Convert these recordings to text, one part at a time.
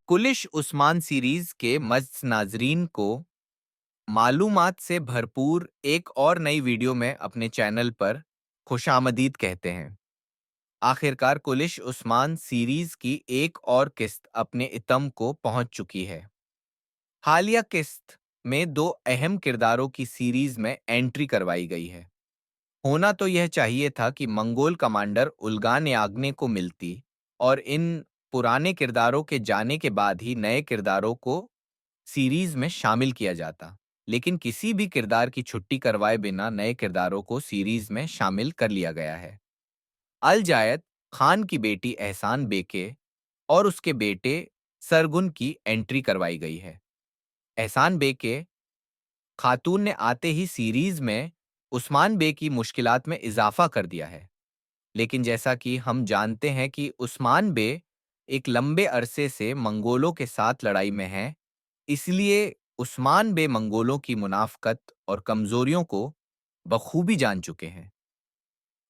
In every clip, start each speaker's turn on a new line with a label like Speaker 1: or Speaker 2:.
Speaker 1: Kulish Usman series के मस्त नाजरीन को मालूमात से भरपूर एक और नई वीडियो में अपने चैनल पर खुशामदीद कहते हैं। आखिरकार कुलिश उस्मान सीरीज की एक और किस्त अपने इतम को पहुंच चुकी है। हालिया किस्त में दो अहम किरदारों की सीरीज में एंट्री करवाई गई है। होना तो यह चाहिए था कि मंगोल कमांडर उल्गान याग्ने को मिलती और इन पुराने किरदारों के जाने के बाद ही नए किरदारों को सीरीज में शामिल किया जाता, लेकिन किसी भी किरदार की छुट्टी करवाए बिना नए किरदारों को सीरीज में शामिल कर लिया गया है। अल जायद खान की बेटी एहसान बेके और उसके बेटे सरगुन की एंट्री करवाई गई है। एहसान बेके खातून ने आते ही सीरीज में उस्मान बे की मुश्किलात में इजाफा कर दिया है। लेकिन जैसा कि हम जानते हैं कि उस्मान बे एक लंबे अरसे से मंगोलों के साथ लड़ाई में हैं, इसलिए उस्मान बे मंगोलों की मुनाफ़क़त और कमज़ोरियों को बखूबी जान चुके हैं।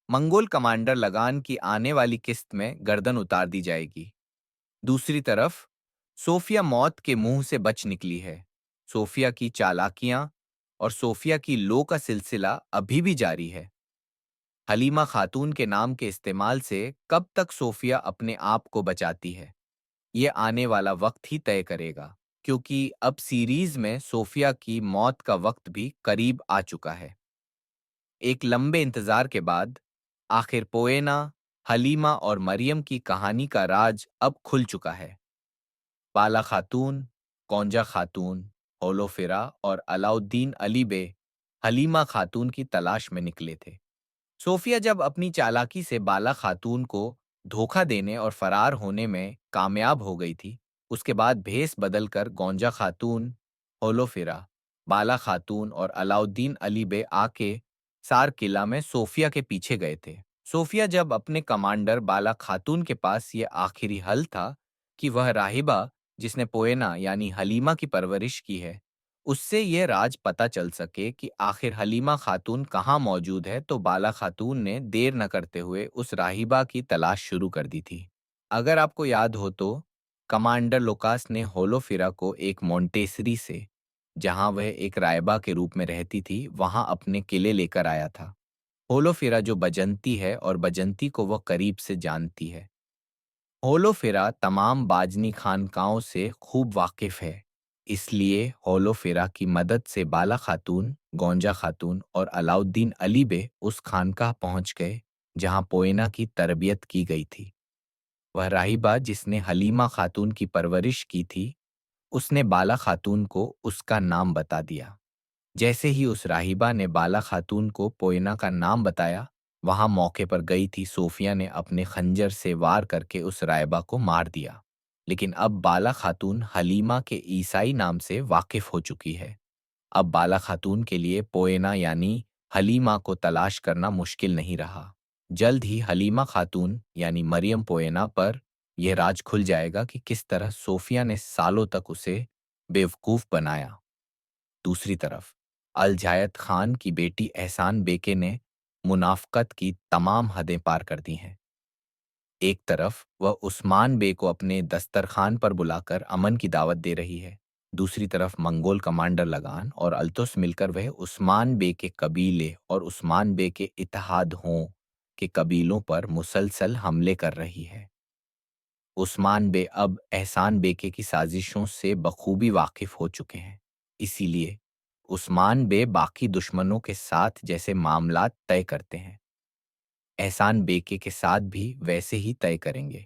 Speaker 1: मंगोल कमांडर लगान की आने वाली किस्त में गर्दन उतार दी जाएगी। दूसरी तरफ सोफिया मौत के मुंह से बच निकली है। सोफिया की चालाकियां और सोफिया की लो का सिलसिला अभी भी जारी है। हलीमा खातून के नाम के इस्तेमाल से कब तक सोफिया अपने आप को बचाती है, ये आने वाला वक्त ही तय करेगा, क्योंकि अब सीरीज में सोफिया की मौत का वक्त भी करीब आ चुका है। एक लंबे इंतजार के बाद आखिर पोएना, हलीमा और मरियम की कहानी का राज अब खुल चुका है। बाला खातून, कौंजा खातून, होलोफिरा और अलाउद्दीन अली बे हलीमा खातून की तलाश में निकले थे। सोफिया जब अपनी चालाकी से बाला खातून को धोखा देने और फरार होने में कामयाब हो गई थी, उसके बाद भेस बदलकर गौंजा खातून, होलोफिरा, बाला खातून और अलाउद्दीन अली बे आके सार किला में सोफिया के पीछे गए थे। सोफिया जब अपने कमांडर बाला खातून के पास ये आखिरी हल था कि वह राहिबा जिसने पोएना यानी हलीमा की परवरिश की है, उससे यह राज पता चल सके कि आखिर हलीमा खातून कहाँ मौजूद है, तो बाला खातून ने देर न करते हुए उस राहिबा की तलाश शुरू कर दी थी। अगर आपको याद हो तो कमांडर लोकास ने होलोफिरा को एक मोंटेसरी से, जहां वह एक रायबा के रूप में रहती थी, वहां अपने किले लेकर आया था। होलोफिरा जो बजंती है और बजंती को वह करीब से जानती है। होलोफिरा तमाम बाजनी खानकाओं से खूब वाकिफ है, इसलिए होलोफिरा की मदद से बाला खातून, गौंजा खातून और अलाउद्दीन अली बे उस खानकाह पहुंच गए जहां पोएना की तरबियत की गई थी। वह राहिबा जिसने हलीमा खातून की परवरिश की थी, उसने बाला खातून को उसका नाम बता दिया। जैसे ही उस राहिबा ने बाला खातून को पोएना का नाम बताया, वहां मौके पर गई थी सोफिया ने अपने खंजर से वार करके उस राहिबा को मार दिया। लेकिन अब बाला खातून हलीमा के ईसाई नाम से वाकिफ हो चुकी है। अब बाला खातून के लिए पोएना यानी हलीमा को तलाश करना मुश्किल नहीं रहा। जल्द ही हलीमा खातून यानी मरियम पोएना पर यह राज खुल जाएगा कि किस तरह सोफिया ने सालों तक उसे बेवकूफ बनाया। दूसरी तरफ अल जायद खान की बेटी एहसान बेके ने मुनाफ़क़त की तमाम हदें पार कर दी हैं। एक तरफ वह उस्मान बे को अपने दस्तरखान पर बुलाकर अमन की दावत दे रही है। दूसरी तरफ मंगोल कमांडर लगान और अल्तुस मिलकर वह उस्मान बे के कबीले और उस्मान बे के इत्तेहाद हों के कबीलों पर मुसलसल हमले कर रही है। उस्मान बे अब एहसान बेके की साजिशों से बखूबी वाकिफ हो चुके हैं, इसीलिए उस्मान बे बाकी दुश्मनों के साथ जैसे मामलात तय करते हैं, एहसान बेके के साथ भी वैसे ही तय करेंगे।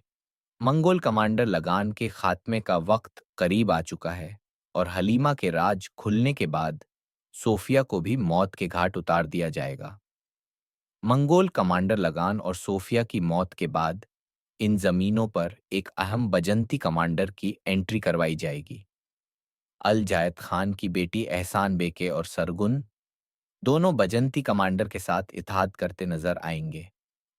Speaker 1: मंगोल कमांडर लगान के खात्मे का वक्त करीब आ चुका है और हलीमा के राज खुलने के बाद सोफिया को भी मौत के घाट उतार दिया जाएगा। मंगोल कमांडर लगान और सोफिया की मौत के बाद इन जमीनों पर एक अहम बजंती कमांडर की एंट्री करवाई जाएगी। अल जायद खान की बेटी एहसान बेके और सरगुन दोनों बजंती कमांडर के साथ इत्तेहाद करते नजर आएंगे।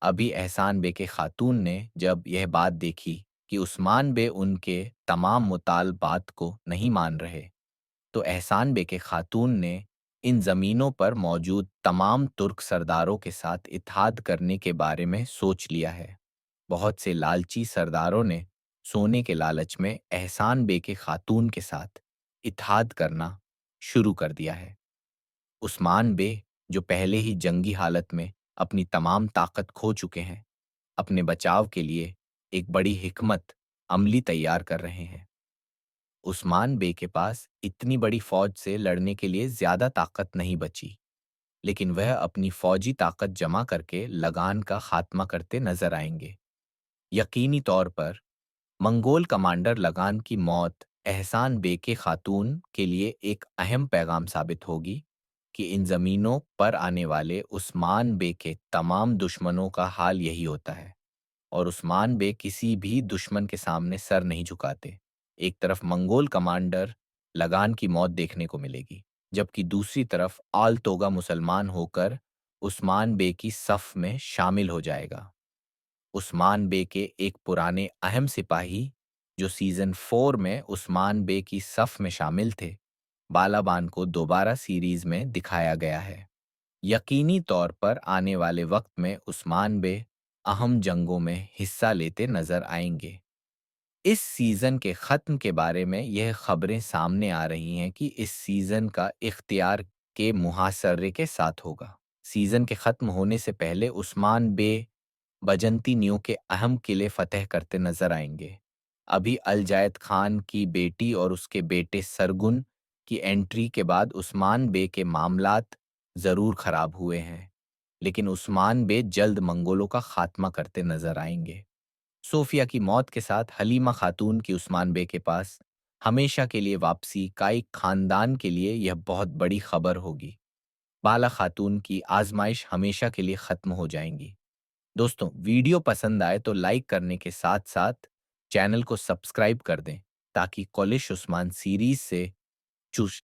Speaker 1: अभी एहसान बेके खातून ने जब यह बात देखी कि उस्मान बे उनके तमाम मुतालबात को नहीं मान रहे, तो एहसान बेके खातून ने इन जमीनों पर मौजूद तमाम तुर्क सरदारों के साथ इत्तेहाद करने के बारे में सोच लिया है। बहुत से लालची सरदारों ने सोने के लालच में एहसान बे के खातून के साथ इत्तेहाद करना शुरू कर दिया है। उस्मान बे, जो पहले ही जंगी हालत में अपनी तमाम ताकत खो चुके हैं, अपने बचाव के लिए एक बड़ी हिकमत अमली तैयार कर रहे हैं। उस्मान बे के पास इतनी बड़ी फौज से लड़ने के लिए ज्यादा ताकत नहीं बची, लेकिन वह अपनी फौजी ताकत जमा करके लगान का खात्मा करते नजर आएंगे। यकीनी तौर पर मंगोल कमांडर लगान की मौत एहसान बे के खातून के लिए एक अहम पैगाम साबित होगी कि इन जमीनों पर आने वाले उस्मान बे के तमाम दुश्मनों का हाल यही होता है, और उस्मान बे किसी भी दुश्मन के सामने सर नहीं झुकाते। एक तरफ मंगोल कमांडर लगान की मौत देखने को मिलेगी, जबकि दूसरी तरफ आल तोगा मुसलमान होकर उस्मान बे की सफ में शामिल हो जाएगा। उस्मान बे के एक पुराने अहम सिपाही, जो सीजन 4 में उस्मान बे की सफ में शामिल थे, बालाबान को दोबारा सीरीज में दिखाया गया है। यकीनी तौर पर आने वाले वक्त में उस्मान बे अहम जंगों में हिस्सा लेते नजर आएंगे। इस सीजन के खत्म के बारे में यह खबरें सामने आ रही हैं कि इस सीजन का इख्तियार के मुहासरे के साथ होगा। सीजन के खत्म होने से पहले उस्मान बे बजंती न्यू के अहम किले फतह करते नजर आएंगे। अभी अल जायद खान की बेटी और उसके बेटे सरगुन की एंट्री के बाद उस्मान बे के मामलात जरूर खराब हुए हैं, लेकिन उस्मान बे जल्द मंगोलों का खात्मा करते नजर आएंगे। सोफिया की मौत के साथ हलीमा खातून की उस्मान बे के पास हमेशा के लिए वापसी का एक खानदान के लिए यह बहुत बड़ी खबर होगी। बाला खातून की आजमाइश हमेशा के लिए खत्म हो जाएंगी। दोस्तों, वीडियो पसंद आए तो लाइक करने के साथ साथ चैनल को सब्सक्राइब कर दें, ताकि कॉलिश उस्मान सीरीज से चुस